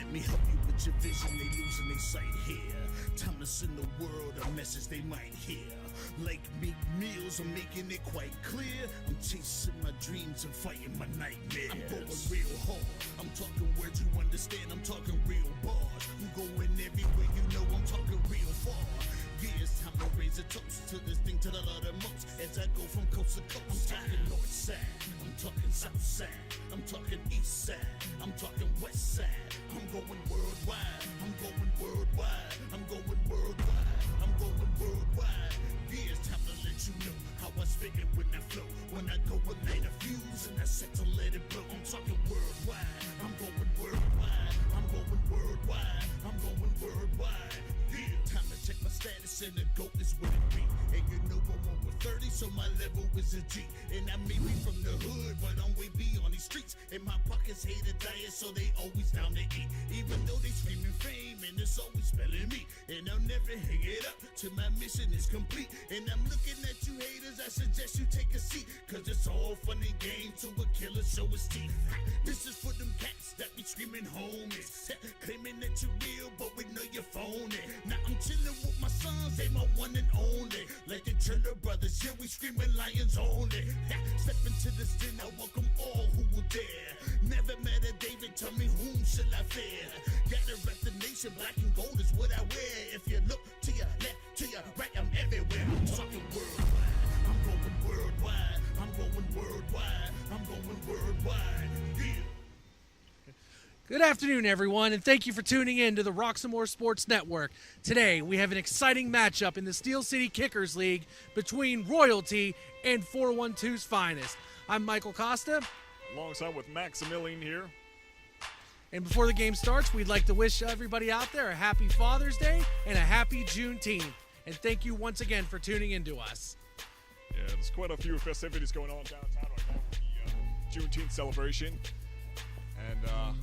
Let me help you with your vision, they losing their sight here. Time to send the world a message they might hear. Like Meek Mills, I'm making it quite clear. I'm chasing my dreams and fighting my nightmares. I'm going real hard, I'm talking words you understand, I'm talking real bars. I'm going everywhere, you know I'm talking real far. Yeah, it's time to raise a toast to this thing to the Lord the most. As I go from coast to coast, I'm talking north side, I'm talking south side, I'm talking east side, I'm talking west side. I'm going worldwide, I'm going worldwide, I'm going worldwide, I'm going worldwide. Yeah, it's time to let you know how I spit it when I flow. When I go and light a fuse and I set to let it blow. I'm talking worldwide, I'm going worldwide, I'm going worldwide, I'm going worldwide. Yeah, time to check my status and the GOAT is what it be. And you know I'm over 30, so my level is a G. And I may be from the hood, but I'm way beyond these streets. And my pockets hate a diet, so they always down to eat. Even though they screaming fame, and it's always spelling me. And I'll never hang it up till my mission is complete. And I'm looking at you haters, I suggest you take a seat. Cause it's all fun and games till a killer show his teeth. This is for them cats that be screaming homies. Claiming that you're real, but we know you're phony. Now I'm chilling with my sons, they my one and only. Like the Turner brothers, yeah, we screaming lions only. Step into this den, I welcome all who will dare. Never met a David, tell me whom shall I fear? Gotta rep the nation, black and gold is what I wear. If you look to your left, to your right, I'm everywhere. I'm talking worldwide, I'm going worldwide, I'm going worldwide, I'm going worldwide, yeah. Good afternoon, everyone, and thank you for tuning in to the Roxamore Sports Network. Today, we have an exciting matchup in the Steel City Kickers League between Royalty and 412's Finest. I'm Michael Costa. Alongside with Maximilian here. And before the game starts, we'd like to wish everybody out there a happy Father's Day and a happy Juneteenth. And thank you once again for tuning in to us. Yeah, there's quite a few festivities going on downtown right now with the Juneteenth celebration. And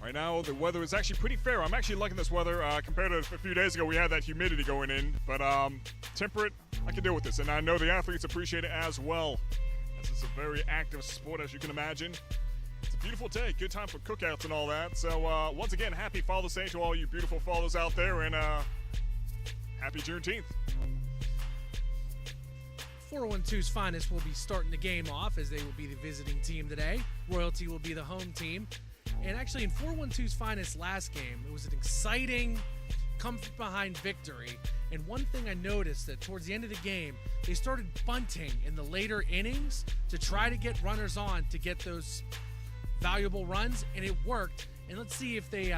right now, the weather is actually pretty fair. I'm actually liking this weather compared to a few days ago. We had that humidity going in, but temperate, I can deal with this. And I know the athletes appreciate it as well, as it's a very active sport, as you can imagine. It's a beautiful day, good time for cookouts and all that. So once again, happy Father's Day to all you beautiful fathers out there, and happy Juneteenth. 412's Finest will be starting the game off as they will be the visiting team today. Royalty will be the home team. And actually, in 412's Finest last game, it was an exciting come-from-behind victory. And one thing I noticed that towards the end of the game, they started bunting in the later innings to try to get runners on to get those valuable runs, and it worked. And let's see if they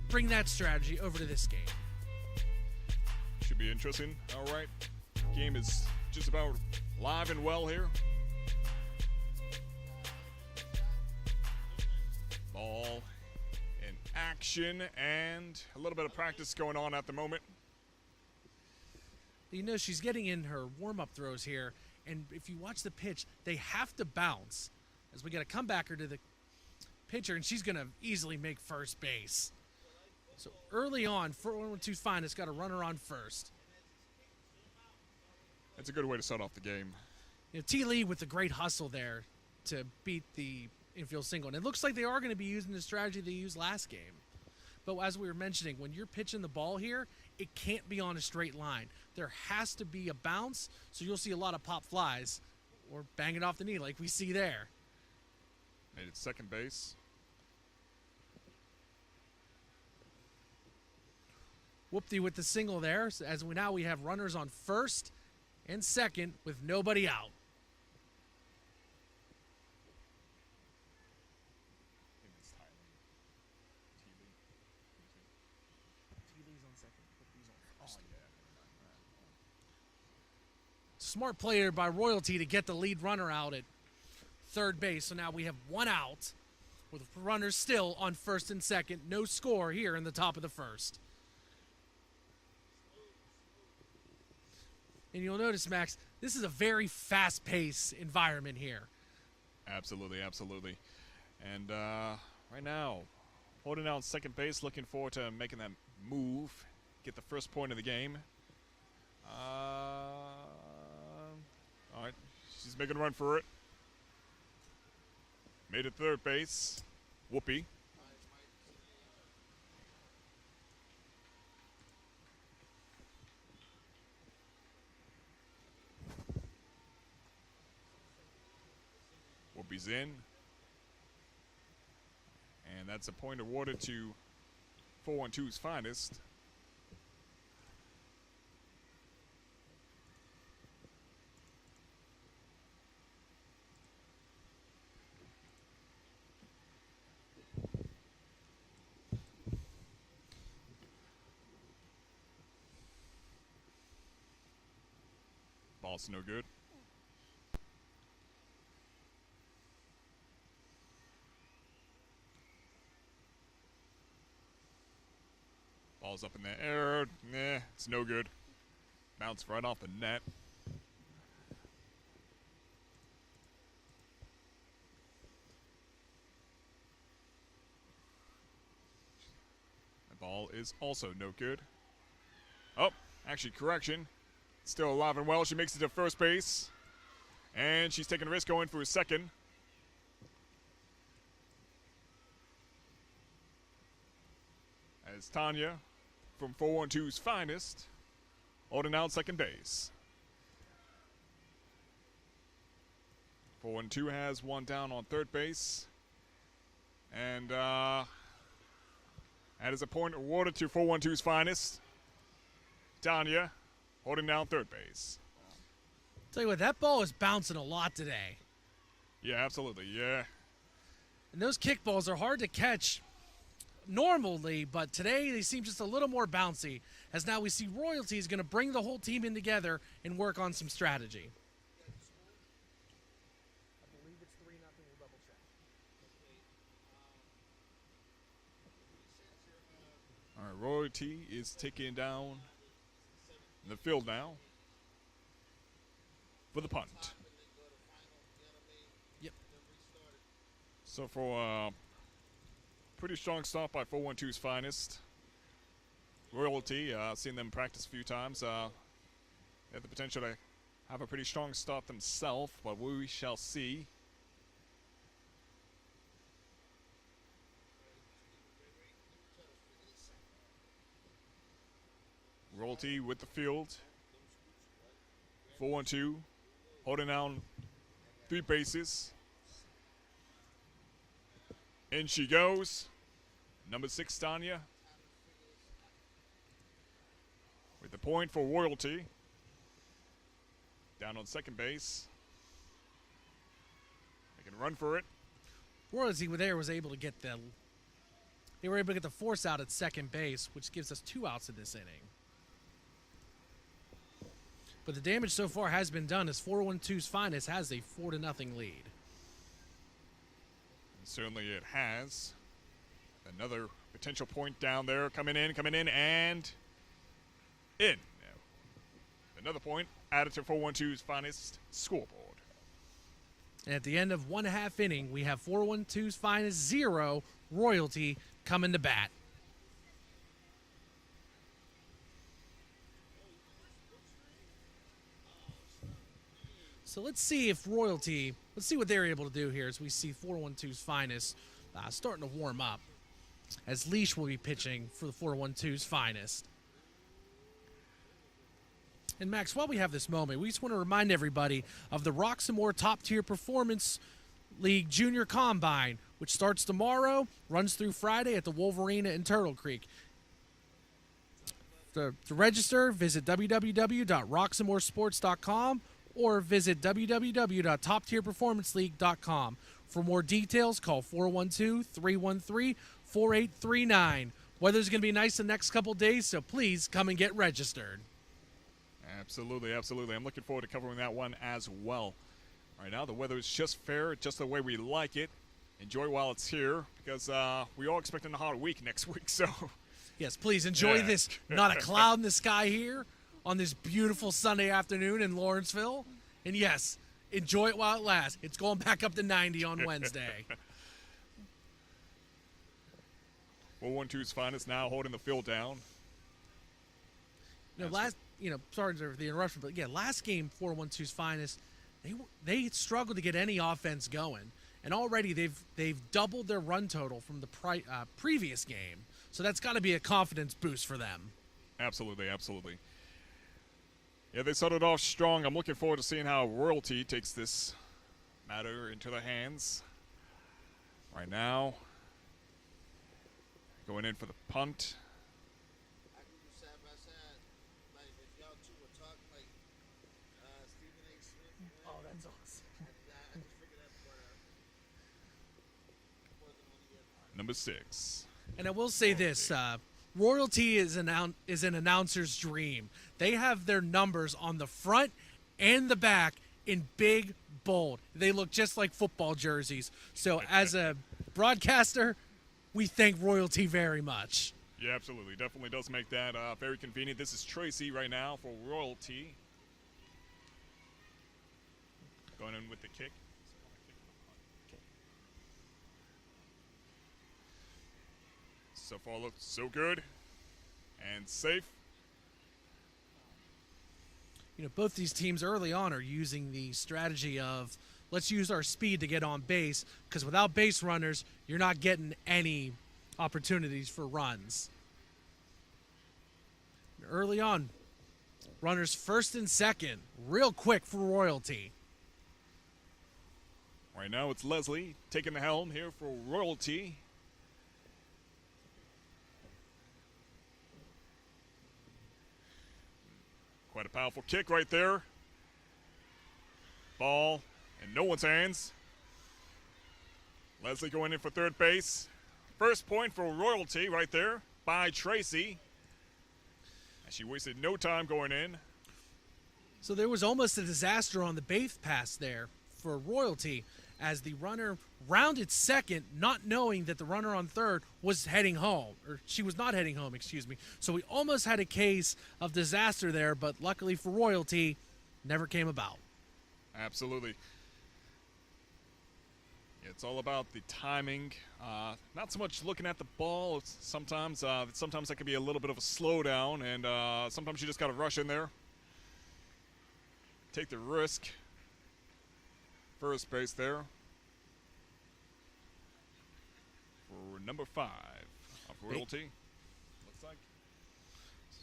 bring that strategy over to this game. Should be interesting. All right, game is just about live and well here. Ball in action, and a little bit of practice going on at the moment. You know, she's getting in her warm-up throws here, and if you watch the pitch, they have to bounce as we get a comebacker to the pitcher, and she's going to easily make first base. So early on, 412's Finest got a runner on first. That's a good way to start off the game. You know, T. Lee with the great hustle there to beat the infield single. And it looks like they are going to be using the strategy they used last game. But as we were mentioning, when you're pitching the ball here, it can't be on a straight line. There has to be a bounce, so you'll see a lot of pop flies or bang it off the knee like we see there. Made it second base. Whoopty with the single there, as we have runners on first and second with nobody out. Smart player by Royalty to get the lead runner out at third base. So now we have one out with runners still on first and second. No score here in the top of the first. And you'll notice, Max, this is a very fast-paced environment here. Absolutely, absolutely. And right now, holding out second base, looking forward to making that move, get the first point of the game. All right, she's making a run for it. Made it third base. Whoopee. Opie's in. And that's a point awarded to 412's finest. Ball's no good. Ball's up in the air. Nah, it's no good. Bounced right off the net. The ball is also no good. Oh, actually, correction. Still alive and well. She makes it to first base. And she's taking a risk going for a second. As Tanya from 412's finest holding out second base. 412 has one down on third base. And that is a point awarded to 412's finest. Tanya holding down third base. Tell you what, that ball is bouncing a lot today. Yeah, absolutely, yeah. And those kickballs are hard to catch normally, but today they seem just a little more bouncy, as now we see Royalty is going to bring the whole team in together and work on some strategy. I believe it's 3-0. We'll double check. All right, Royalty is taking down the field now for the punt. Yep. So for a pretty strong start by 412's finest. Royalty, seen them practice a few times. They have the potential to have a pretty strong start themselves, but we shall see. Royalty with the field. 412 holding down 3 bases. In she goes. Number 6, Tanya. With the point for Royalty. Down on second base. They can run for it. Royalty there was able to get they were able to get the force out at second base, which gives us 2 outs in this inning. But the damage so far has been done, as 412's finest has a 4-0 lead. Certainly it has. Another potential point down there, coming in, and in. Another point added to 412's finest scoreboard. And at the end of 1/2 inning, we have 412's finest 0, Royalty coming to bat. So let's see if Royalty, let's see what they're able to do here as we see 412's finest starting to warm up, as Leash will be pitching for the 412's finest. And Max, while we have this moment, we just want to remind everybody of the Roxamore Top Tier Performance League Junior Combine, which starts tomorrow, runs through Friday at the Wolverina in Turtle Creek. To register, visit www.roxamoresports.com or visit www.toptierperformanceleague.com. For more details, call 412-313-4839. Weather's going to be nice the next couple days, so please come and get registered. Absolutely, absolutely. I'm looking forward to covering that one as well. Right now, the weather is just fair, just the way we like it. Enjoy while it's here, because we are expecting a hot week next week, so... Yes, please enjoy this. Not a cloud in the sky here on this beautiful Sunday afternoon in Lawrenceville. And yes, enjoy it while it lasts. It's going back up to 90 on Wednesday. 412's finest now holding the field down. Sorry for the interruption, but yeah, last game 412's finest, they struggled to get any offense going, and already they've doubled their run total from the previous game. So that's got to be a confidence boost for them. Absolutely, absolutely. Yeah, they started off strong. I'm looking forward to seeing how Royalty takes this matter into their hands. Right now, going in for the punt. I can do side by side. Like if y'all two were talking like Stephen A. Smith. Oh, that's awesome. I just figured that part out. Wasn't on the Number 6. And I will say this, royalty is an announcer's dream. They have their numbers on the front and the back in big, bold. They look just like football jerseys. So as a broadcaster, we thank royalty very much. Yeah, absolutely. Definitely does make that very convenient. This is Tracy right now for royalty. Going in with the kick. So far looks so good and safe. You know, both these teams early on are using the strategy of let's use our speed to get on base, because without base runners, you're not getting any opportunities for runs. Early on, runners first and second, real quick for royalty. Right now it's Leslie taking the helm here for royalty. Quite a powerful kick right there. Ball in no one's hands. Leslie going in for third base. First point for royalty right there by Tracy. And she wasted no time going in. So there was almost a disaster on the base pass there for royalty as the runner rounded second, not knowing that the runner on third was heading home, or she was not heading home, excuse me. So we almost had a case of disaster there, but luckily for royalty, never came about. Absolutely. It's all about the timing. Not so much looking at the ball. It's sometimes that can be a little bit of a slowdown, and sometimes you just got to rush in there. Take the risk. First base there. For number 5 of royalty. Looks like.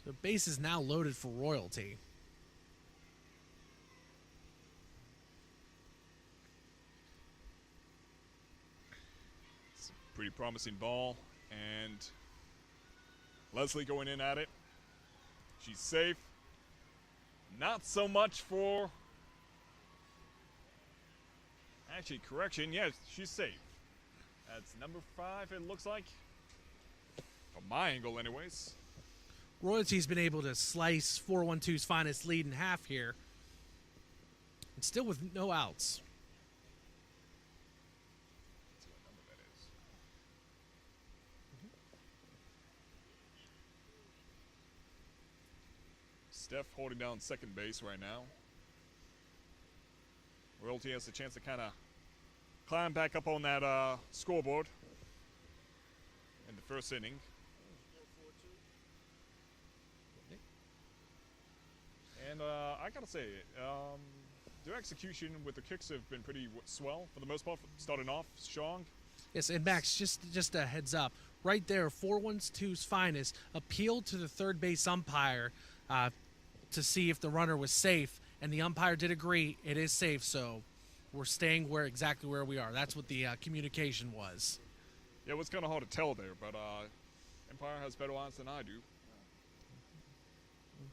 The base is now loaded for royalty. It's a pretty promising ball. And Leslie going in at it. She's safe. Not so much for... Actually, correction. Yes, she's safe. That's number 5, it looks like. From my angle, anyways. Royalty's been able to slice 4-1-2's finest lead in half here. And still with no outs. Let's see what number that is. Steph holding down second base right now. Royalty has a chance to kind of climb back up on that scoreboard in the first inning. And I gotta say, their execution with the kicks have been pretty swell for the most part, starting off strong. Yes, and Max, just a heads up. Right there, 4-1-2's finest appealed to the third base umpire to see if the runner was safe, and the umpire did agree it is safe, so we're staying exactly where we are. That's what the communication was. Yeah, it was kind of hard to tell there, but Empire has better eyes than I do.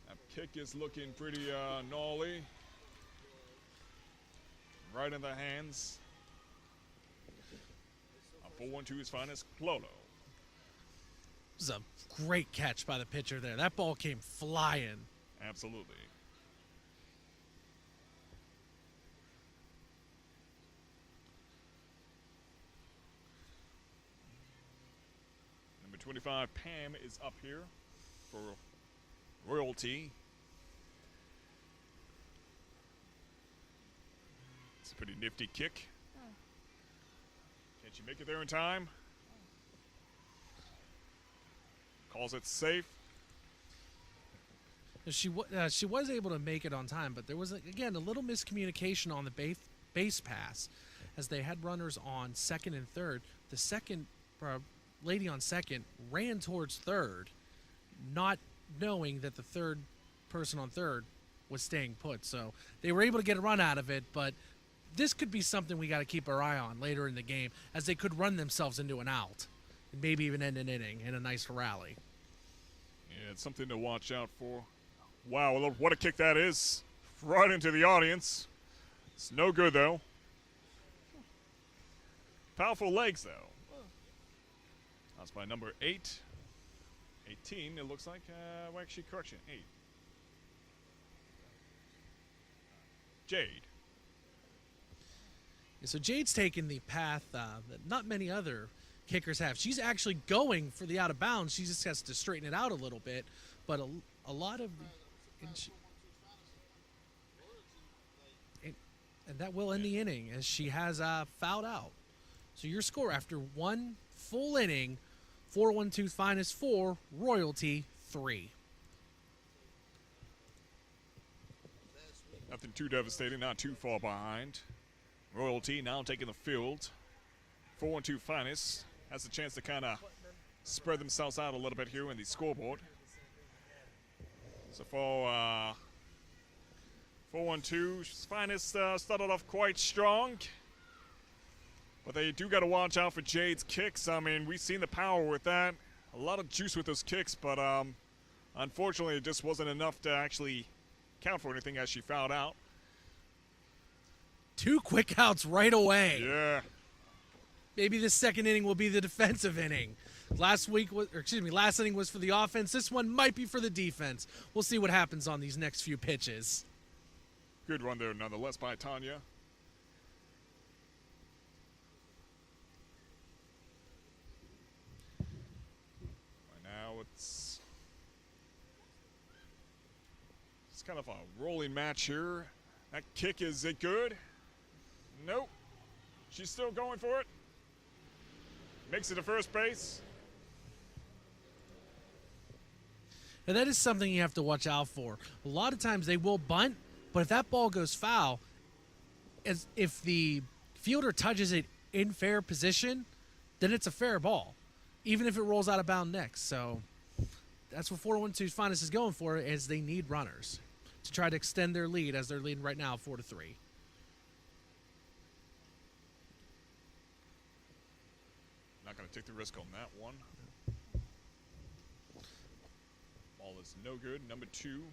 That kick is looking pretty gnarly. Right in the hands of 4-1-2's finest, Clolo. This is a great catch by the pitcher there. That ball came flying. Absolutely. Number 25, Pam, is up here for royalty. It's a pretty nifty kick. Can she make it there in time? Calls it safe. She was able to make it on time, but there was, again, a little miscommunication on the base pass as they had runners on second and third. The second lady on second ran towards third, not knowing that the third person on third was staying put. So they were able to get a run out of it, but this could be something we got to keep our eye on later in the game, as they could run themselves into an out, and maybe even end an inning in a nice rally. Yeah, it's something to watch out for. Wow, what a kick that is. Right into the audience. It's no good, though. Powerful legs, though. That's by number 8. 18, it looks like. Well, actually, correction, 8. Jade. So Jade's taken the path that not many other kickers have. She's actually going for the out of bounds. She just has to straighten it out a little bit. But a lot of... And that will end the inning, as she has fouled out. So your score after one full inning, 412 Finest 4, Royalty 3. Nothing too devastating, not too far behind. Royalty now taking the field. 412 Finest has a chance to kind of spread themselves out a little bit here in the scoreboard. So for 412 Finest started off quite strong. But they do got to watch out for Jade's kicks. I mean, we've seen the power with that. A lot of juice with those kicks, but unfortunately it just wasn't enough to actually count for anything as she fouled out. 2 quick outs right away. Yeah. Maybe this second inning will be the defensive inning. Last inning was for the offense. This one might be for the defense. We'll see what happens on these next few pitches. Good run there nonetheless by Tanya. Right now it's kind of a rolling match here. That kick, is it good? Nope. She's still going for it. Makes it to first base. And that is something you have to watch out for. A lot of times they will bunt, but if that ball goes foul, if the fielder touches it in fair position, then it's a fair ball, even if it rolls out of bounds next. So that's what 412's Finest is going for, is they need runners to try to extend their lead, as they're leading right now 4-3. Not going to take the risk on that one. Ball is no good. Number 2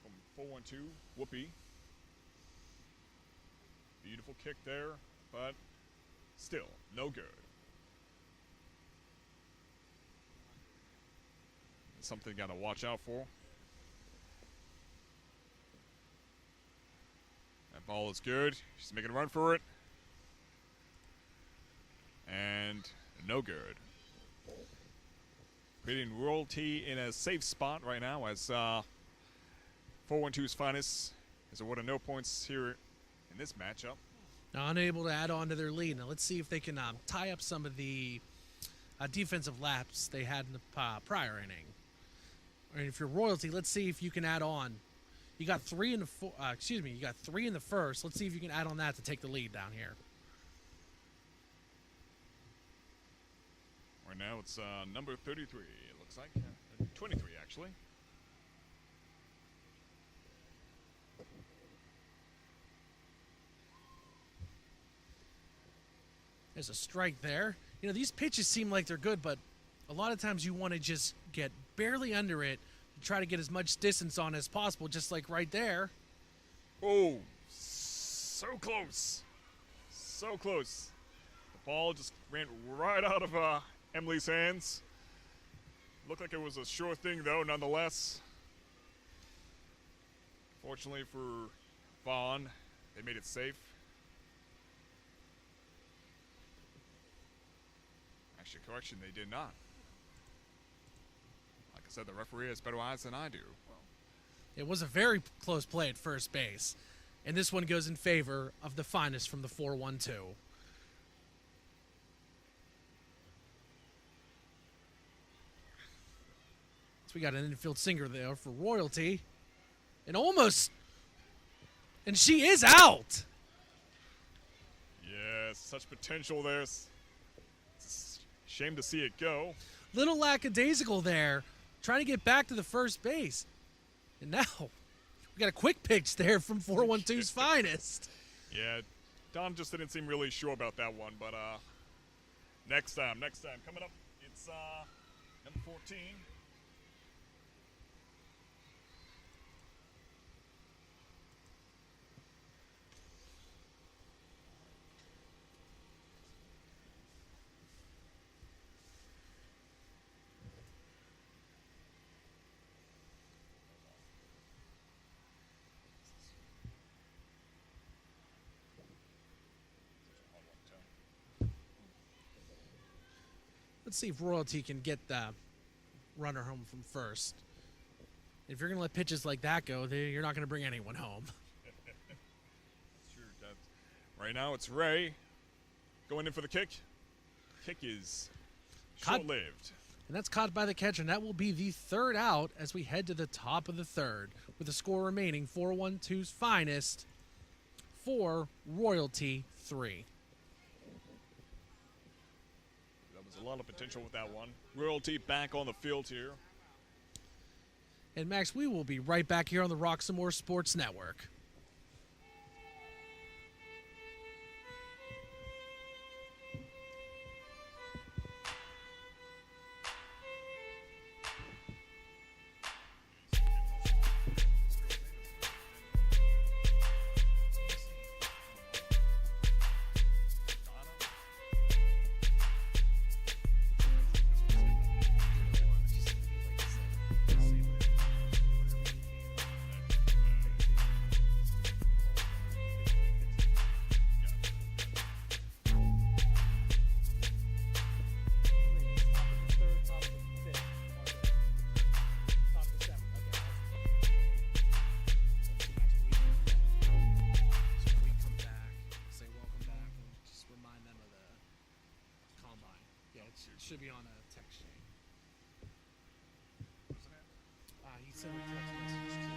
from 412, Whoopi. Beautiful kick there, but still no good. Something got to watch out for. That ball is good. She's making a run for it. And no good. Putting Royalty in a safe spot right now, as 412's Finest is awarded no points here in this matchup. Now unable to add on to their lead. Now let's see if they can tie up some of the defensive laps they had in the prior inning. And if you're Royalty, let's see if you can add on. You got 3 in the you got 3 in the first. Let's see if you can add on that to take the lead down here. Right now it's number 33, it looks like. 23, actually. There's a strike there. You know, these pitches seem like they're good, but a lot of times you want to just get barely under it to try to get as much distance on as possible, just like right there. Oh, so close. So close. The ball just ran right out of Emily's hands. Looked like it was a sure thing, though, nonetheless. Fortunately for Vaughn, they made it safe. Actually, correction, they did not. Like I said, the referee has better eyes than I do. It was a very close play at first base. And this one goes in favor of the Finest from the 4-1-2. We got an infield singer there for Royalty. And she is out. Yes, such potential there. It's a shame to see it go. Little lackadaisical there, trying to get back to the first base. And now we got a quick pitch there from 412's Finest. Yeah, Don just didn't seem really sure about that one, but next time. Coming up, it's number 14. Let's see if Royalty can get the runner home from first. If you're going to let pitches like that go, you're not going to bring anyone home. Sure, right now it's Ray going in for the kick. Kick is short-lived. And that's caught by the catcher, and that will be the third out as we head to the top of the third, with the score remaining 4-1-2's finest, 4, Royalty 3. A lot of potential with that one. Royalty back on the field here. And Max, we will be right back here on the Roxamore Sports Network. Should be on a text chain. He sent a text message to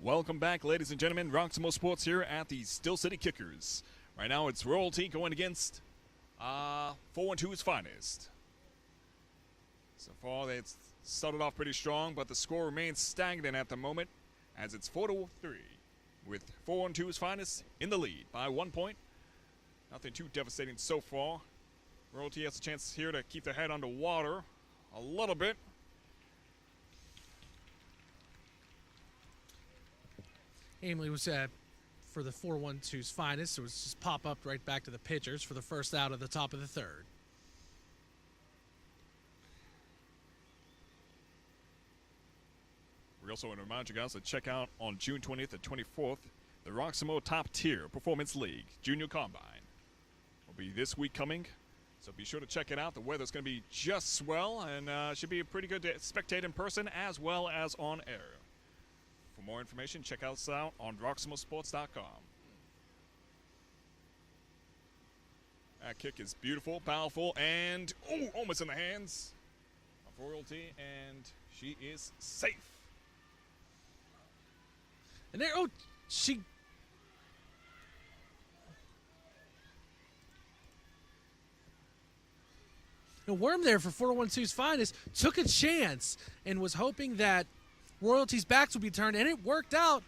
Welcome back, ladies and gentlemen. Roxamore Sports here at the Still City Kickers. Right now, it's Royalty going against 4-1-2's finest. So far, they've started off pretty strong, but the score remains stagnant at the moment, as it's 4-3, with 4-1-2's finest in the lead by 1 point. Nothing too devastating so far. Royalty has a chance here to keep their head under water a little bit. Aimley was for the 4-1-2's finest, so it was just pop up right back to the pitchers for the first out of the top of the third. We also want to remind you guys to check out on June 20th and 24th the Roxamore Top Tier Performance League Junior Combine. Will be this week coming, So be sure to check it out. The weather's going to be just swell, and should be a pretty good to spectate in person as well as on air. For more information, check us out on roxamoresports.com. That kick is beautiful, powerful, and almost in the hands of Royalty, and she is safe. And there, she. The Worm there for 412's Finest took a chance and was hoping that Royalty's backs would be turned, and it worked out.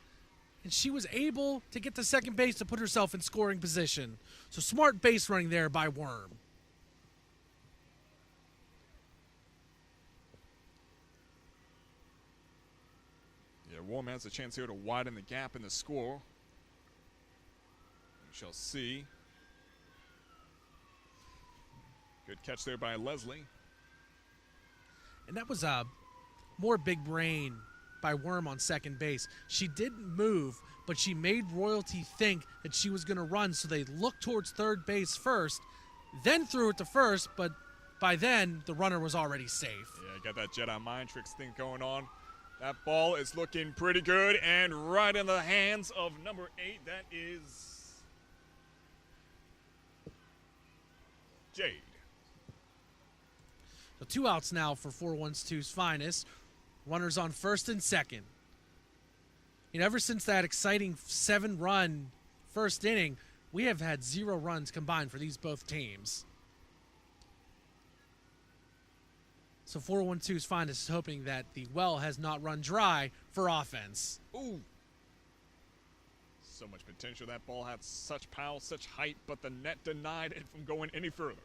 And she was able to get to second base to put herself in scoring position. So smart base running there by Worm. Yeah, Worm has a chance here to widen the gap in the score. We shall see. Good catch there by Leslie. And that was a more big brain by Worm on second base. She didn't move, but she made Royalty think that she was going to run, so they looked towards third base first, then threw it to first, but by then the runner was already safe. Yeah, got that Jedi mind tricks thing going on. That ball is looking pretty good, and right in the hands of number 8, that is Jade. So 2 outs now for 412's Finest. Runners on first and second. You know, ever since that exciting 7-run first inning, we have had 0 runs combined for these both teams. So 412's Finest is hoping that the well has not run dry for offense. Ooh. So much potential. That ball had such power, such height, but the net denied it from going any further.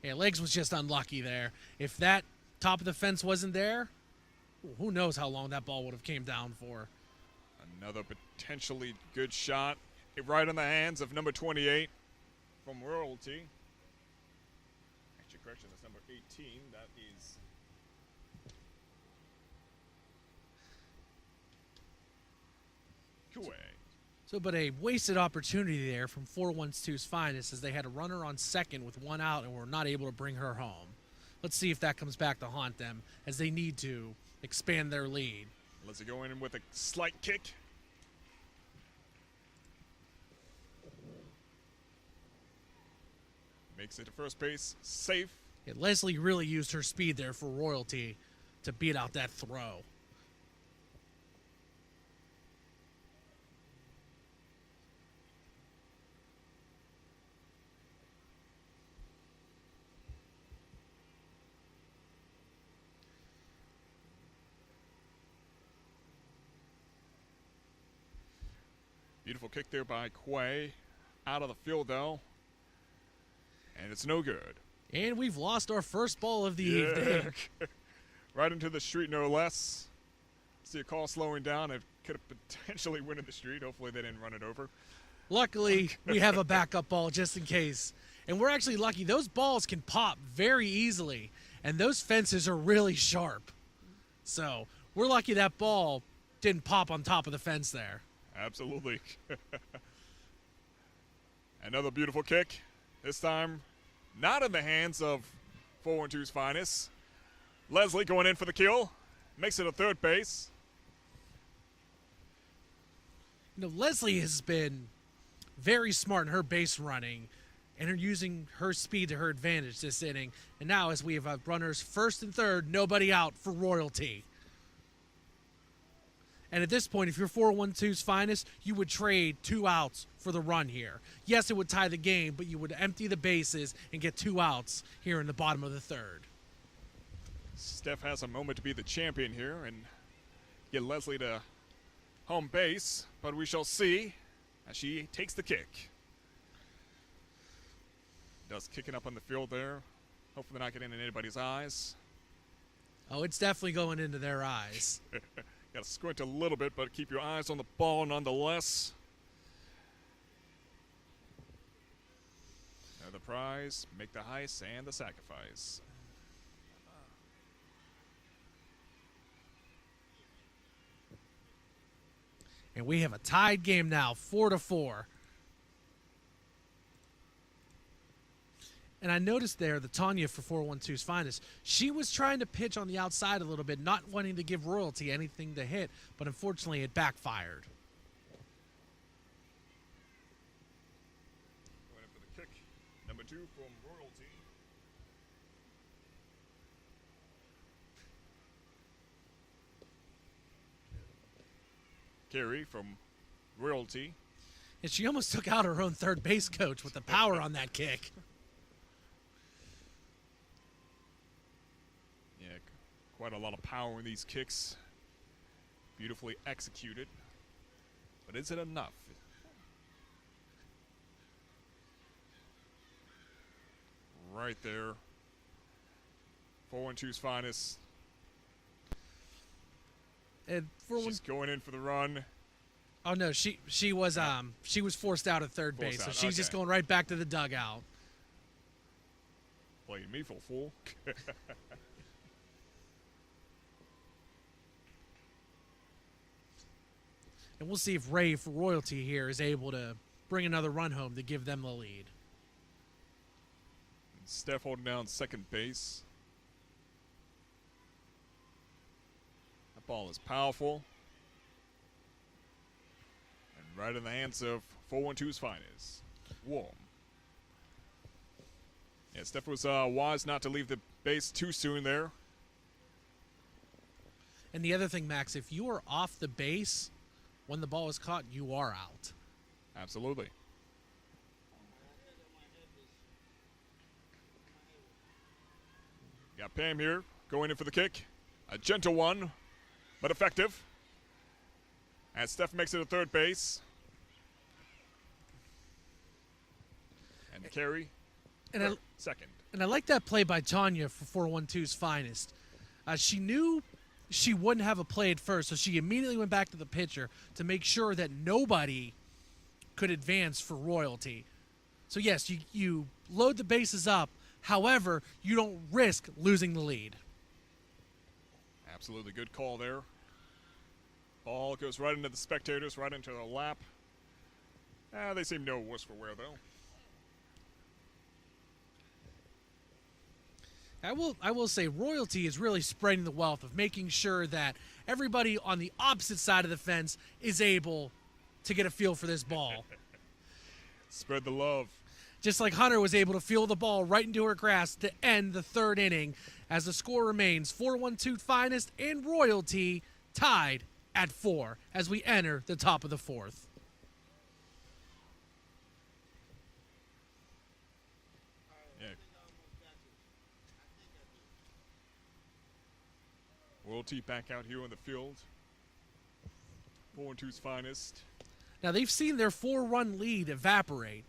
Yeah, Legs was just unlucky there. If that top of the fence wasn't there, who knows how long that ball would have came down for. Another potentially good shot. Right in the hands of number 28 from Royalty. Actually, correction, that's number 18. That is Kuwait. So, but a wasted opportunity there from 412's Finest, as they had a runner on second with 1 out and were not able to bring her home. Let's see if that comes back to haunt them, as they need to expand their lead. Let's go in with a slight kick. Makes it to first base, safe. Yeah, Leslie really used her speed there for Royalty to beat out that throw. Beautiful kick there by Quay. Out of the field, though. And it's no good. And we've lost our first ball of the evening. Right into the street, no less. See a call slowing down. It could have potentially went in the street. Hopefully they didn't run it over. Luckily, we have a backup ball just in case. And we're actually lucky. Those balls can pop very easily. And those fences are really sharp. So we're lucky that ball didn't pop on top of the fence there. Absolutely. Another beautiful kick. This time, not in the hands of 412's Finest. Leslie going in for the kill. Makes it a third base. You know, Leslie has been very smart in her base running and her using her speed to her advantage this inning. And now as we have runners first and third, nobody out for Royalty. And at this point, if you're 412's Finest, you would trade 2 outs for the run here. Yes, it would tie the game, but you would empty the bases and get 2 outs here in the bottom of the third. Steph has a moment to be the champion here and get Leslie to home base, but we shall see as she takes the kick. Does kicking up on the field there. Hopefully not getting in anybody's eyes. Oh, it's definitely going into their eyes. Got to squint a little bit, but keep your eyes on the ball nonetheless. Now the prize, make the heist and the sacrifice. And we have a tied game now, 4-4. And I noticed there that Tanya for 412's Finest, she was trying to pitch on the outside a little bit, not wanting to give Royalty anything to hit, but unfortunately it backfired. Going in for the kick. Number 2 from Royalty. Carry from Royalty. And she almost took out her own third base coach with the power on that kick. Yeah, quite a lot of power in these kicks. Beautifully executed. But is it enough? Right there. 412's Finest. And She's going in for the run. oh no, she was forced out at third base, so out, she's just okay. going right back to the dugout. Playing me for a fool. And we'll see if Ray for Royalty here is able to bring another run home to give them the lead. Steph holding down second base. That ball is powerful. And right in the hands of 412's Finest. Warm. Yeah, Steph was wise not to leave the base too soon there. And the other thing, Max, if you are off the base when the ball is caught, you are out. Absolutely. Got Pam here going in for the kick. A gentle one, but effective. And Steph makes it to third base. And the carry. And Second. I like that play by Tanya for 412's Finest. She knew she wouldn't have a play at first, so she immediately went back to the pitcher to make sure that nobody could advance for Royalty. So yes, you load the bases up. However, you don't risk losing the lead. Absolutely good call there. Ball goes right into the spectators, right into their lap. They seem no worse for wear, though. I will say Royalty is really spreading the wealth of making sure that everybody on the opposite side of the fence is able to get a feel for this ball. Spread the love. Just like Hunter was able to feel the ball right into her grasp to end the third inning, as the score remains 412 Finest and Royalty tied at 4 as we enter the top of the fourth. Yeah. Royalty back out here on the field. 412's Finest. Now they've seen their 4-run lead evaporate,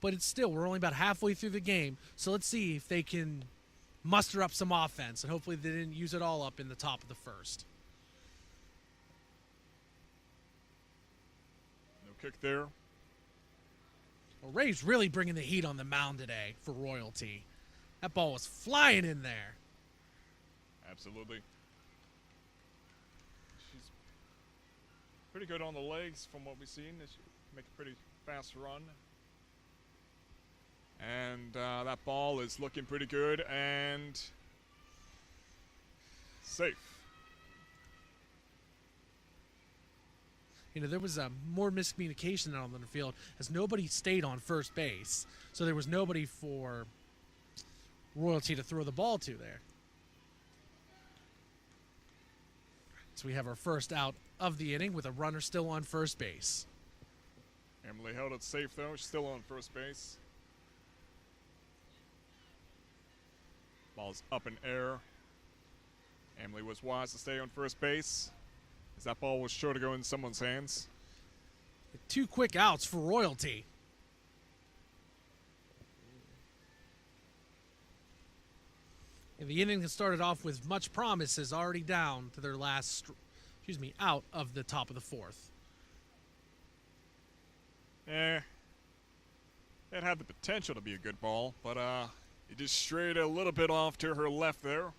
but it's still, we're only about halfway through the game, so let's see if they can muster up some offense, and hopefully they didn't use it all up in the top of the first. No kick there. Well, Ray's really bringing the heat on the mound today for Royalty. That ball was flying in there. Absolutely. She's pretty good on the legs from what we've seen. She make a pretty fast run. And that ball is looking pretty good and safe. You know, there was more miscommunication out on the field as nobody stayed on first base. So there was nobody for Royalty to throw the ball to there. So we have our first out of the inning with a runner still on first base. Emily held it safe, though. She's still on first base. Ball's up in air. Emily was wise to stay on first base, as that ball was sure to go in someone's hands. 2 quick outs for Royalty. And the inning that started off with much promise is already down to their last, out of the top of the fourth. It had the potential to be a good ball, but it just strayed a little bit off to her left there.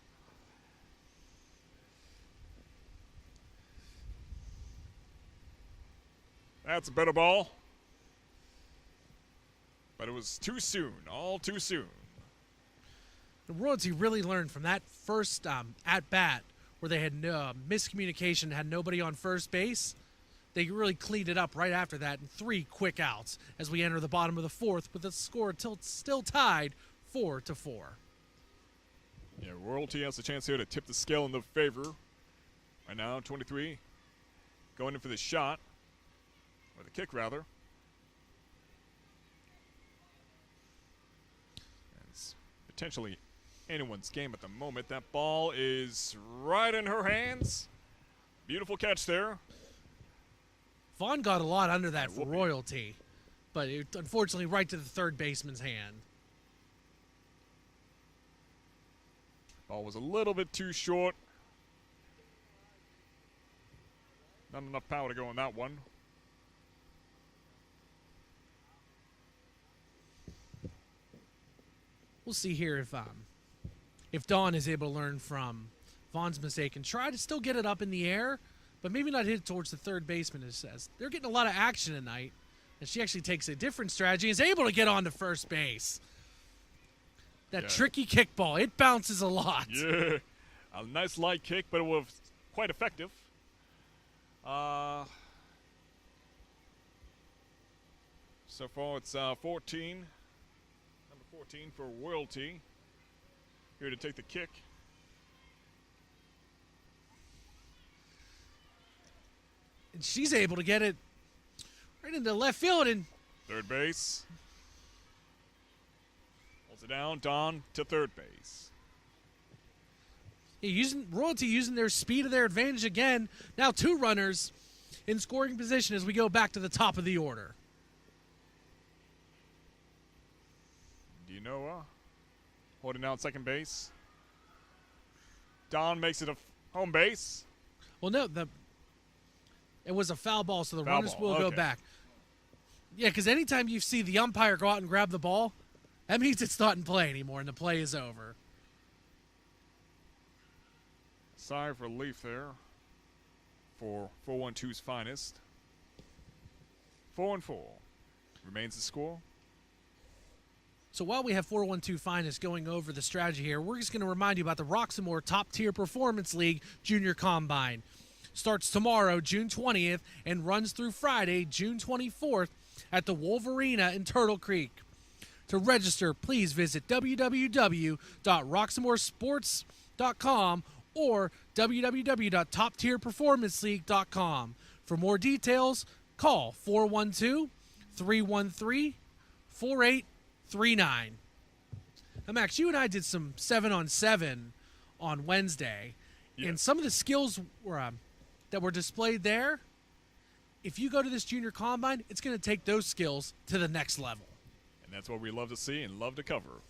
That's a better ball. But it was too soon, all too soon. The Royalty really learned from that first at-bat where they had miscommunication, had nobody on first base. They really cleaned it up right after that in 3 quick outs as we enter the bottom of the 4th with the score still tied 4-4. Yeah, Royalty has a chance here to tip the scale in their favor. Right now, 23 going in for the shot, or the kick rather. It's potentially anyone's game at the moment. That ball is right in her hands. Beautiful catch there. Vaughn got a lot under that for Royalty, but it, unfortunately right to the third baseman's hand. Ball was a little bit too short. Not enough power to go on that one. We'll see here if Dawn is able to learn from Vaughn's mistake and try to still get it up in the air, but maybe not hit it towards the third baseman. It says they're getting a lot of action tonight, and she actually takes a different strategy and is able to get on to first base. That tricky kickball, it bounces a lot. Yeah, a nice light kick, but it was quite effective. So far it's 14. Number 14 for Royalty. Here to take the kick. And she's able to get it right into left field and Third base. Holds it down. Dawn to third base. Royalty using their speed to their advantage again. Now 2 runners in scoring position as we go back to the top of the order. Dinoa holding down second base. Dawn makes it a home base. Well, no, it was a foul ball, so the Foul runners ball, will go okay. back. Yeah, because anytime you see the umpire go out and grab the ball, that means it's not in play anymore and the play is over. Sigh of relief there for 4-1-2's finest. 4-4 remains the score. So while we have 412 Finest going over the strategy here, we're just going to remind you about the Roxamore Top Tier Performance League Junior Combine. Starts tomorrow, June 20th, and runs through Friday, June 24th at the Wolverina in Turtle Creek. To register, please visit www.roxamoresports.com or www.toptierperformanceleague.com. For more details, call 412-313-4839. Now, Max, you and I did some 7-on-7 on Wednesday, and some of the skills that were displayed there, if you go to this junior combine, it's going to take those skills to the next level. And that's what we love to see and love to cover.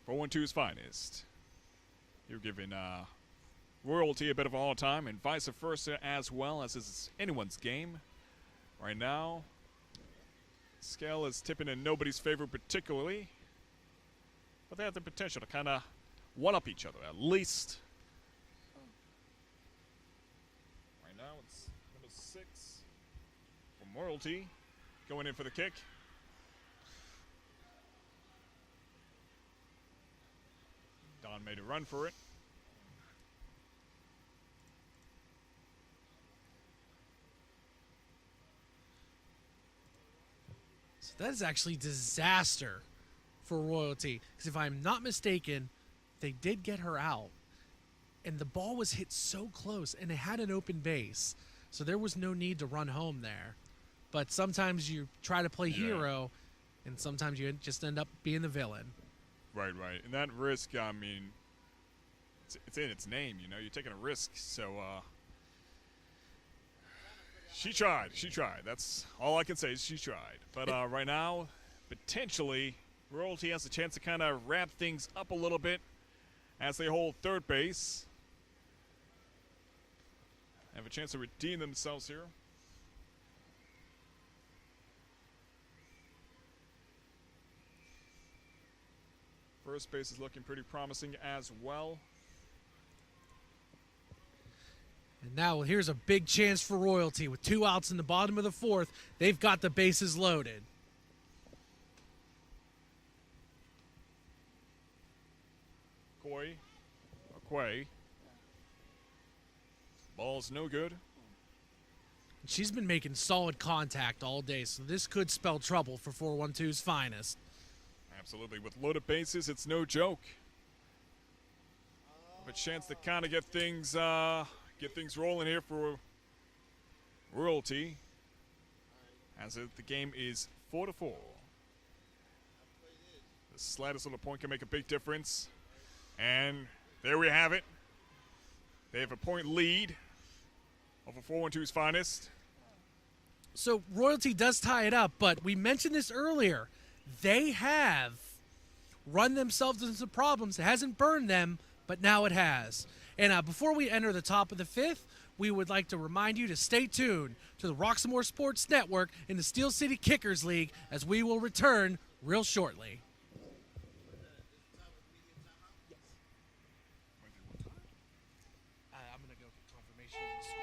4-1-2's finest. You're giving Royalty a bit of a hard time and vice versa as well, as is anyone's game. Right now, scale is tipping in nobody's favor particularly, but they have the potential to kind of one-up each other at least. Right now it's number 6 from Royalty going in for the kick. Don made a run for it. So that is actually disaster for Royalty, because if I'm not mistaken, they did get her out, and the ball was hit so close, and it had an open base, so there was no need to run home there. But sometimes you try to play hero, and sometimes you just end up being the villain. Right. And that risk, I mean, it's in its name, you know. You're taking a risk, so she tried. That's all I can say is she tried. But right now, potentially, Royalty has a chance to kind of wrap things up a little bit as they hold third base. Have a chance to redeem themselves here. First base is looking pretty promising as well. And now here's a big chance for Royalty. With 2 outs in the bottom of the 4th, they've got the bases loaded. Quay. Ball's no good. She's been making solid contact all day, so this could spell trouble for 412's finest. Absolutely. With loaded bases, it's no joke. Have a chance to kind of get things rolling here for Royalty. As the game is 4-4. The slightest little point can make a big difference. And there we have it. They have a point lead over 412's finest. So Royalty does tie it up, but we mentioned this earlier. They have run themselves into some problems. It hasn't burned them, but now it has. And before we enter the top of the fifth, we would like to remind you to stay tuned to the Roxamore Sports Network in the Steel City Kickers League, as we will return real shortly. I'm going to go get confirmation of the score.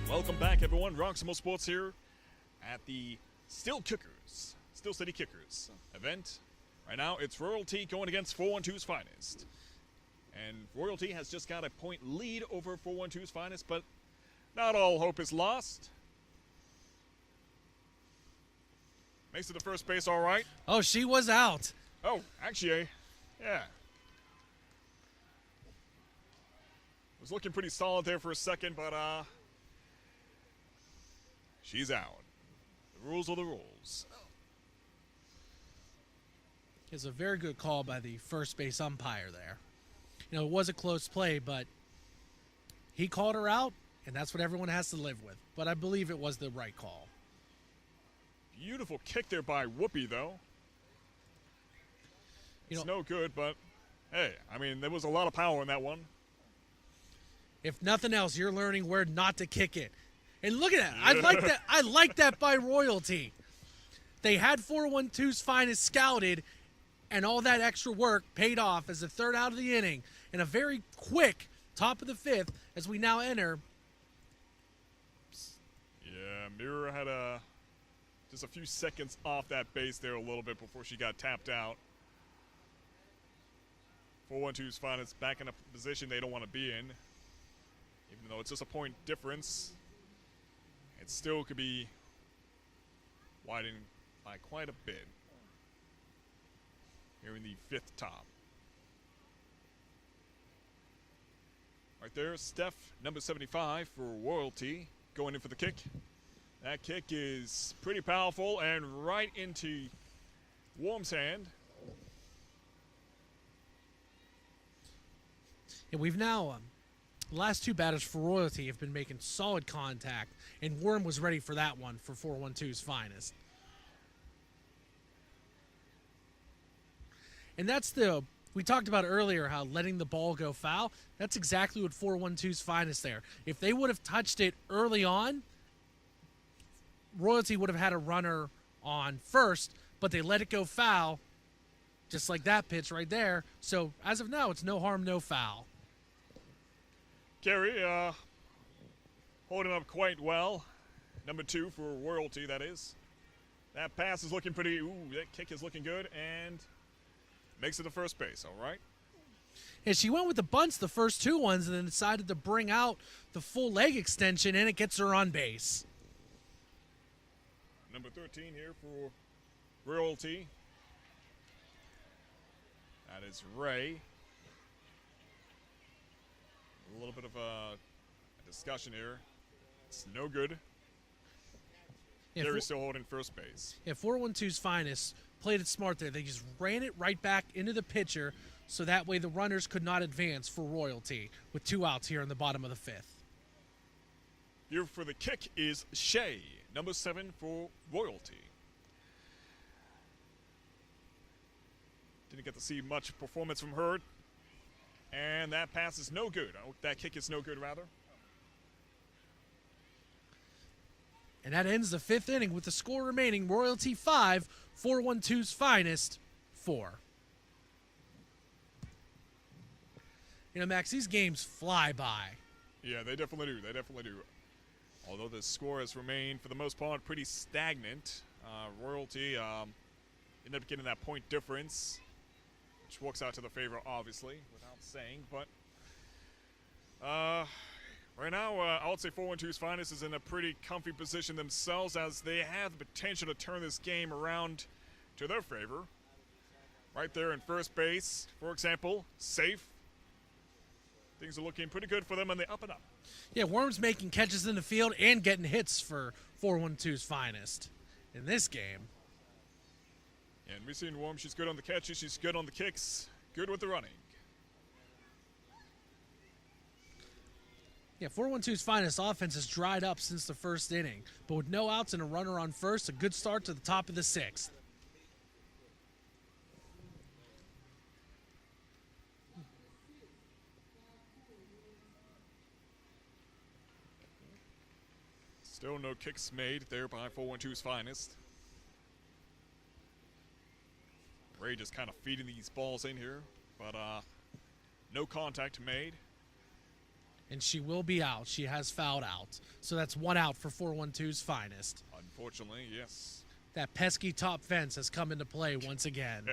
Welcome back, everyone. Roxamore Sports here at the Steel City Kickers event. Right now, it's Royalty going against 412's finest. And Royalty has just got a point lead over 412's finest, but not all hope is lost. Makes it to first base all right. Oh, she was out. Oh, actually, yeah. Was looking pretty solid there for a second, but she's out. The rules are the rules. It's a very good call by the first base umpire there. You know, it was a close play, but he called her out, and that's what everyone has to live with. But I believe it was the right call. Beautiful kick there by Whoopi, though. It's no good, but hey, I mean, there was a lot of power in that one. If nothing else, you're learning where not to kick it. And look at that. I like that. I like that by Royalty. They had 412's finest scouted, and all that extra work paid off as the third out of the inning. In a very quick top of the fifth, as we now enter. Yeah, Mira had just a few seconds off that base there a little bit before she got tapped out. 412's finest back in a position they don't want to be in. Even though it's just a point difference, it still could be widened by quite a bit here in the 5th top. Right there, Steph, number 75 for Royalty, going in for the kick. That kick is pretty powerful and right into Worm's hand. And we've now, the last 2 batters for Royalty have been making solid contact, and Worm was ready for that one for 412's finest. And that's we talked about earlier how letting the ball go foul, that's exactly what 412's finest there. If they would have touched it early on, Royalty would have had a runner on first, but they let it go foul, just like that pitch right there. So as of now, it's no harm, no foul. Gary holding up quite well. Number 2 for Royalty, that is. That pass is looking pretty, that kick is looking good, and makes it to first base, all right? And she went with the bunts the first 2 ones and then decided to bring out the full leg extension, and it gets her on base. Number 13 here for Royalty. That is Ray. A little bit of a discussion here. It's no good. Yeah, Gary's still holding first base. Yeah, 412's finest played it smart there. They just ran it right back into the pitcher, so that way the runners could not advance for Royalty with 2 outs here in the bottom of the 5th. Here for the kick is Shea, number 7 for Royalty. Didn't get to see much performance from her. And that pass is no good. Oh, that kick is no good, rather. And that ends the 5th inning with the score remaining Royalty 5, 412's finest 4. You know, Max, these games fly by. Yeah, they definitely do. They definitely do. Although the score has remained, for the most part, pretty stagnant. Royalty ended up getting that point difference, which works out to the favor, obviously, without saying. But right now, I would say 412's finest is in a pretty comfy position themselves, as they have the potential to turn this game around to their favor. Right there in first base, for example, safe. Things are looking pretty good for them on the up and up. Yeah, Worm's making catches in the field and getting hits for 412's finest in this game. And we've seen Worm, she's good on the catches, she's good on the kicks, good with the running. Yeah, 412's finest offense has dried up since the 1st inning, but with no outs and a runner on first, a good start to the top of the 6th. Still no kicks made there by 412's finest. Ray just kind of feeding these balls in here, but no contact made. And she will be out. She has fouled out. So that's 1 out for 412's finest. Unfortunately, yes. That pesky top fence has come into play once again.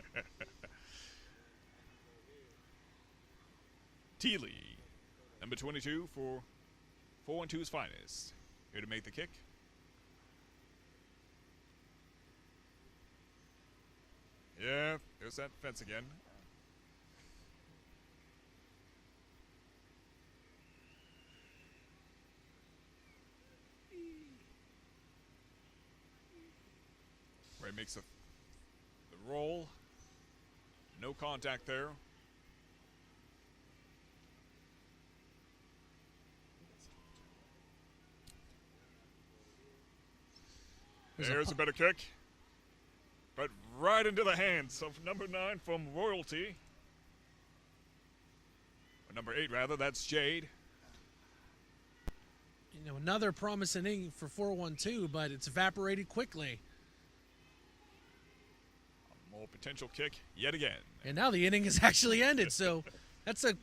Teely, number 22 for 412's finest. Here to make the kick. Yeah, there's that fence again. Ray makes the roll. No contact there. There's a better kick. But right into the hands of number 9 from Royalty. Or number 8, rather. That's Jade. You know, another promising inning for 412, but it's evaporated quickly. A more potential kick yet again. And now the inning has actually ended, so that's a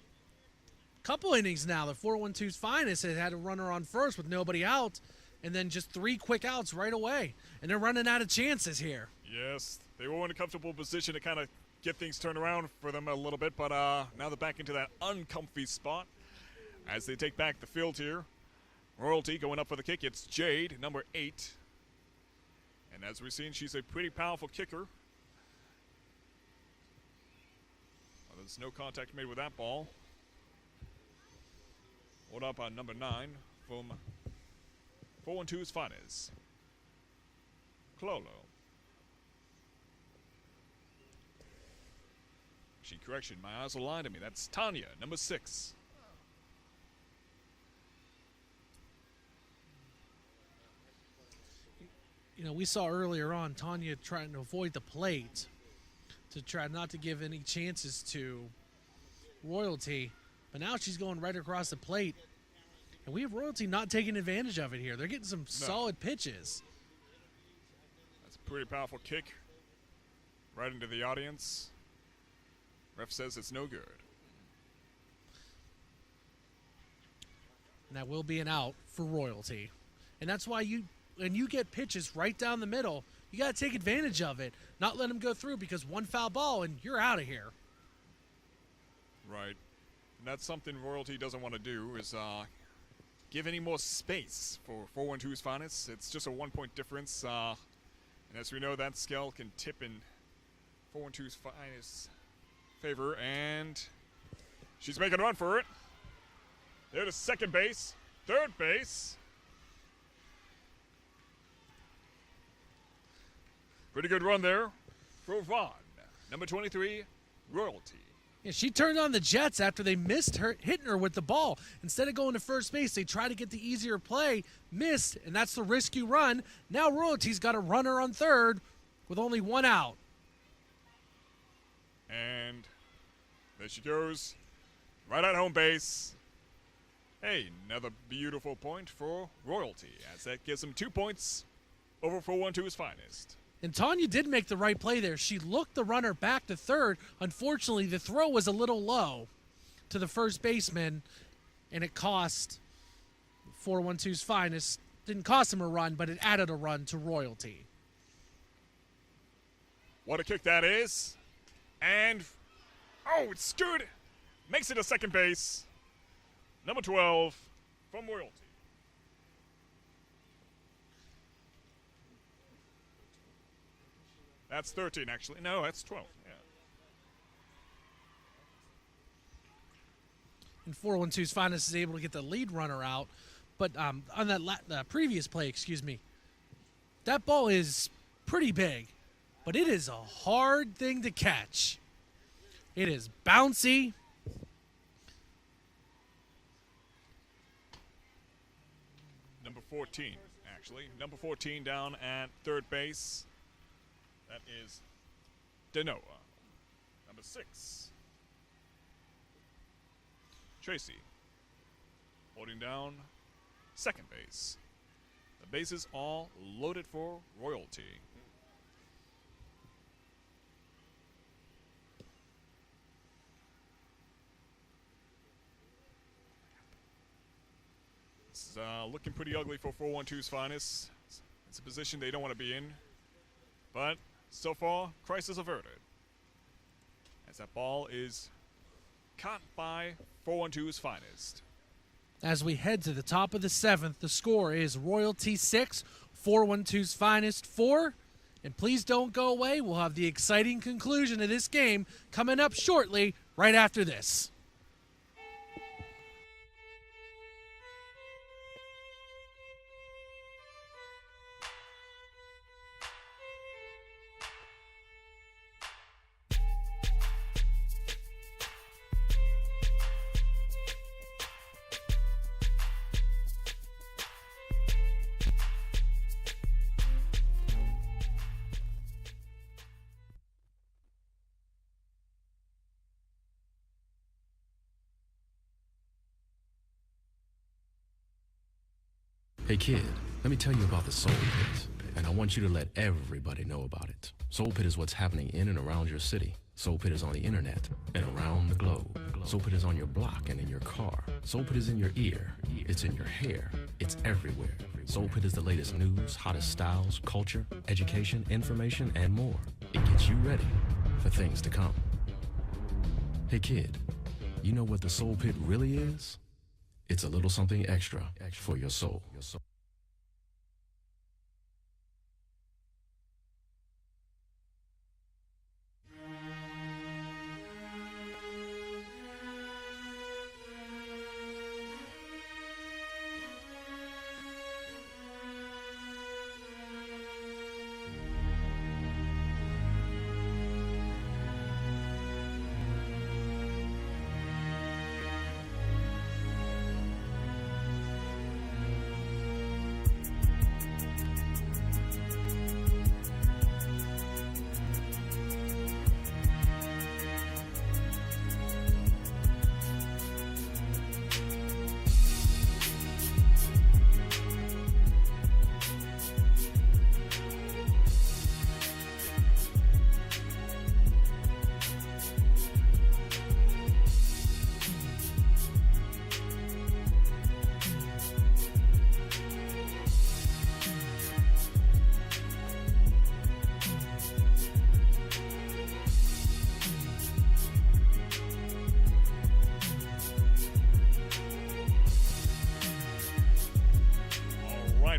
couple innings now. The 412's finest has had a runner on first with nobody out, and then just 3 quick outs right away. And they're running out of chances here. Yes, they were in a comfortable position to kind of get things turned around for them a little bit, but now they're back into that uncomfy spot as they take back the field here. Royalty going up for the kick. It's Jade, number 8. And as we've seen, she's a pretty powerful kicker. Well, there's no contact made with that ball. Hold up on number 9 from 412's finest, Clolo. Correction, my eyes are lying to me. That's Tanya, number 6. You know, we saw earlier on Tanya trying to avoid the plate to try not to give any chances to Royalty, but now she's going right across the plate, and we have Royalty not taking advantage of it here. They're getting some solid pitches. That's a pretty powerful kick right into the audience. Ref says it's no good. And that will be an out for Royalty. And that's why when you get pitches right down the middle, you got to take advantage of it. Not let them go through, because one foul ball and you're out of here. Right. And that's something Royalty doesn't want to do, is give any more space for 412's finest. It's just a 1-point difference. And as we know, that scale can tip in 412's finest favor, and she's making a run for it. They're to second base, third base. Pretty good run there for Vaughn. Number 23, Royalty. Yeah, she turned on the Jets after they missed her, hitting her with the ball. Instead of going to first base, they tried to get the easier play, missed, and that's the rescue run. Now Royalty's got a runner on third with only 1 out. And there she goes, right at home base. Hey, another beautiful point for Royalty, as that gives them 2 points over 412's finest. And Tanya did make the right play there. She looked the runner back to third. Unfortunately, the throw was a little low to the first baseman, and it cost 412's finest. Didn't cost him a run, but it added a run to Royalty. What a kick that is. And, oh, it's good. Makes it a second base. Number 12 from Royalty. That's 13, actually. No, that's 12. Yeah. And 412's finest is able to get the lead runner out. But on that previous play, that ball is pretty big. But it is a hard thing to catch. It is bouncy. Number 14, actually. Number 14 down at third base. That is Denoa. Number 6. Tracy. Holding down second base. The bases all loaded for Royalty. It's looking pretty ugly for 412's finest. It's a position they don't want to be in. But so far, crisis averted, as that ball is caught by 412's finest. As we head to the top of the 7th, the score is Royalty 6, 412's finest 4. And please don't go away. We'll have the exciting conclusion of this game coming up shortly, right after this. Hey kid, let me tell you about the Soul Pit, and I want you to let everybody know about it. Soul Pit is what's happening in and around your city. Soul Pit is on the internet and around the globe. Soul Pit is on your block and in your car. Soul Pit is in your ear. It's in your hair. It's everywhere. Soul Pit is the latest news, hottest styles, culture, education, information, and more. It gets you ready for for things to come. Hey kid, you know what the Soul Pit really is? It's a little something extra for your soul.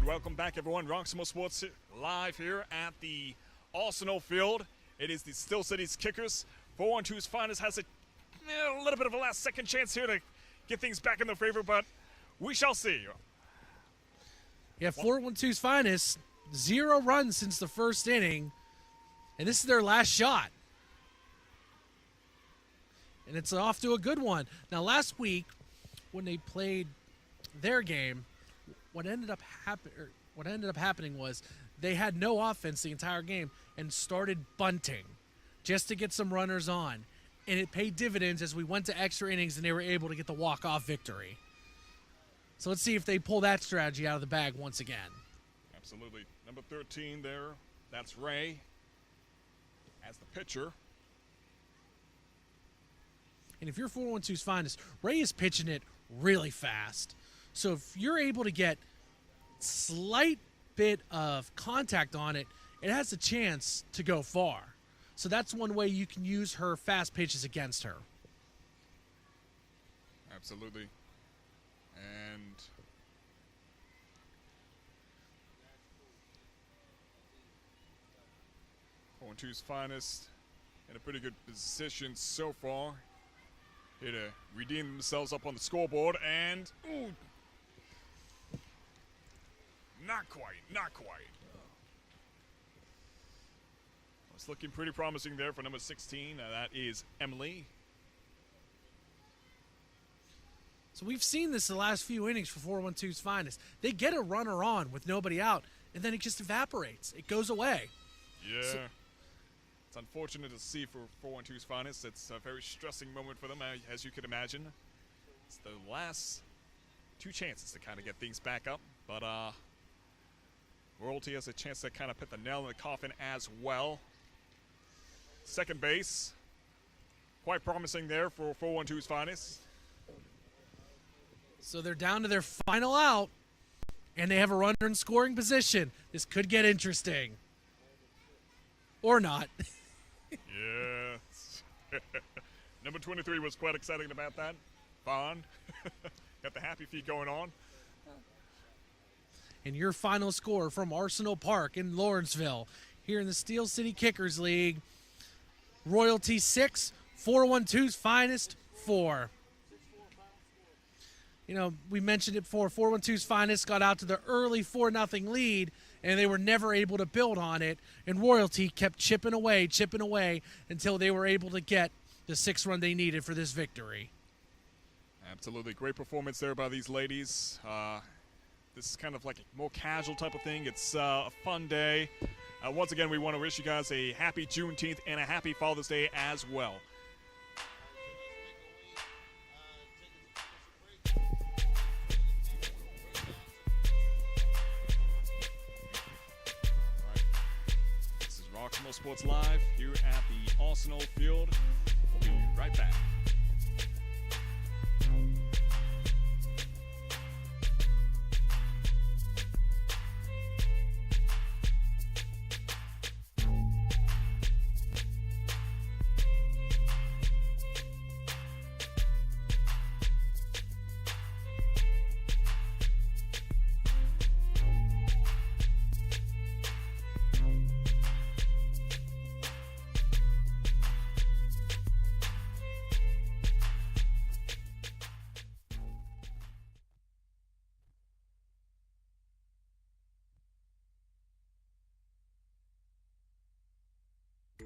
Welcome back, everyone. Roxamore Sports live here at the Arsenal Field. It is the Steel City's Kickers. 412's Finest has a little bit of a last-second chance here to get things back in their favor, but we shall see. Yeah, 412's Finest, 0 runs since the first inning, and this is their last shot. And it's off to a good one. Now, last week, when they played their game, what ended up happening was they had no offense the entire game and started bunting just to get some runners on. And it paid dividends as we went to extra innings and they were able to get the walk-off victory. So let's see if they pull that strategy out of the bag once again. Absolutely. Number 13 there, that's Ray as the pitcher. And if you're 412's Finest, Ray is pitching it really fast. So if you're able to get slight bit of contact on it, it has a chance to go far. So that's one way you can use her fast pitches against her. Absolutely. And One Two's Finest in a pretty good position so far. Here to redeem themselves up on the scoreboard, and ooh, not quite. It's looking pretty promising there for number 16. That is Emily. So we've seen this the last few innings for 412's Finest. They get a runner on with nobody out, and then it just evaporates. It goes away. Yeah. It's unfortunate to see for 412's Finest. It's a very stressing moment for them, as you can imagine. It's the last 2 chances to kind of get things back up, but Royalty has a chance to kind of put the nail in the coffin as well. Second base, quite promising there for 412's Finest. So they're down to their final out, and they have a runner in scoring position. This could get interesting. Or not. Yes. Number 23 was quite excited about that. Bond. Got the happy feet going on. And your final score from Arsenal Park in Lawrenceville, here in the Steel City Kickers League, Royalty 6, 412's Finest 4. You know, we mentioned it before, 412's Finest got out to the early 4-0 lead, and they were never able to build on it, and Royalty kept chipping away until they were able to get the 6th run they needed for this victory. Absolutely. Great performance there by these ladies. This is kind of like a more casual type of thing. It's a fun day. Once again, we want to wish you guys a happy Juneteenth and a happy Father's Day as well. This is Roxamore Sports Live here at the Arsenal Field. We'll be right back.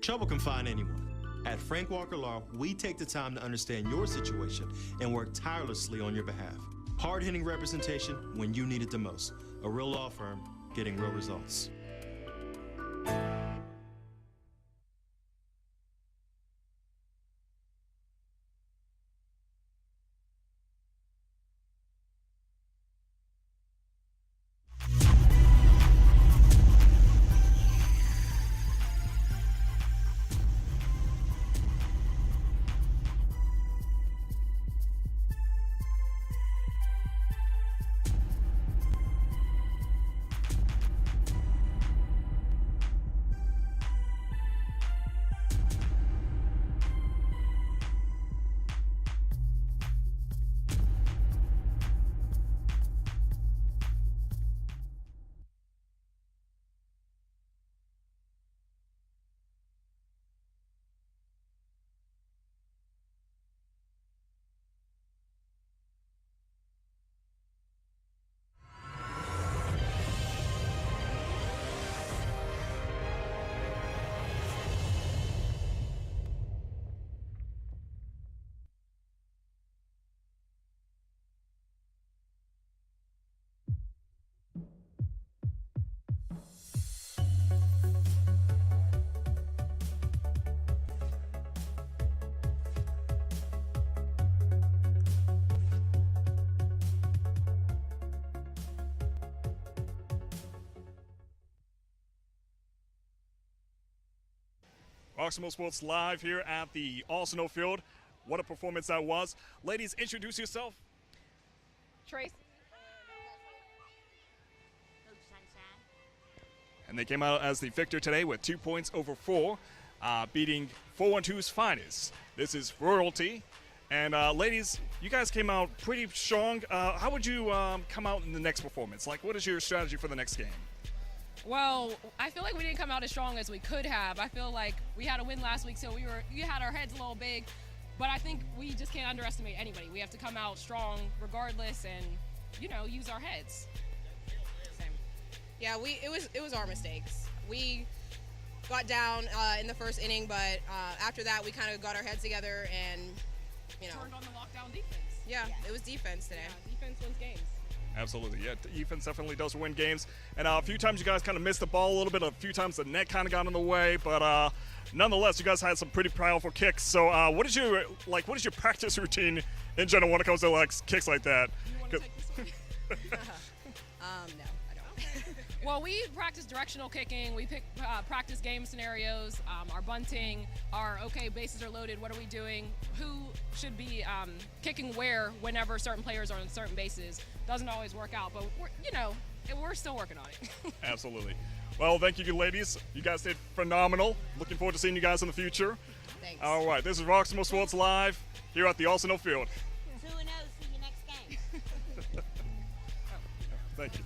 Trouble can find anyone. At Frank Walker Law, we take the time to understand your situation and work tirelessly on your behalf. Hard-hitting representation when you need it the most. A real law firm getting real results. Roxamore Sports live here at the Arsenal Field. What a performance that was. Ladies, introduce yourself. Trace. And they came out as the victor today with 2 points over 4, beating 412's finest. This is Royalty. And ladies, you guys came out pretty strong. How would you come out in the next performance? Like, what is your strategy for the next game? Well, I feel like we didn't come out as strong as we could have. I feel like we had a win last week, so we had our heads a little big. But I think we just can't underestimate anybody. We have to come out strong regardless and, use our heads. Same. Yeah, it was our mistakes. We got down in the first inning, but after that we kind of got our heads together and, Turned on the lockdown defense. Yeah, it was defense today. Yeah, defense wins games. Absolutely, yeah. Defense definitely does win games. And a few times you guys kind of missed the ball a little bit. A few times the net kind of got in the way. But nonetheless, you guys had some pretty powerful kicks. So what is your practice routine in general when it comes to kicks like that? You want to take this one? No, I don't. Well, we practice directional kicking. We practice game scenarios, our bunting, our bases are loaded. What are we doing? Who should be kicking where whenever certain players are on certain bases? Doesn't always work out, but we're still working on it. Absolutely. Well, thank you, ladies. You guys did phenomenal. Looking forward to seeing you guys in the future. Thanks. All right, this is Roxamore Sports live here at the Arsenal Field. 2-0 for your next game. Thank you.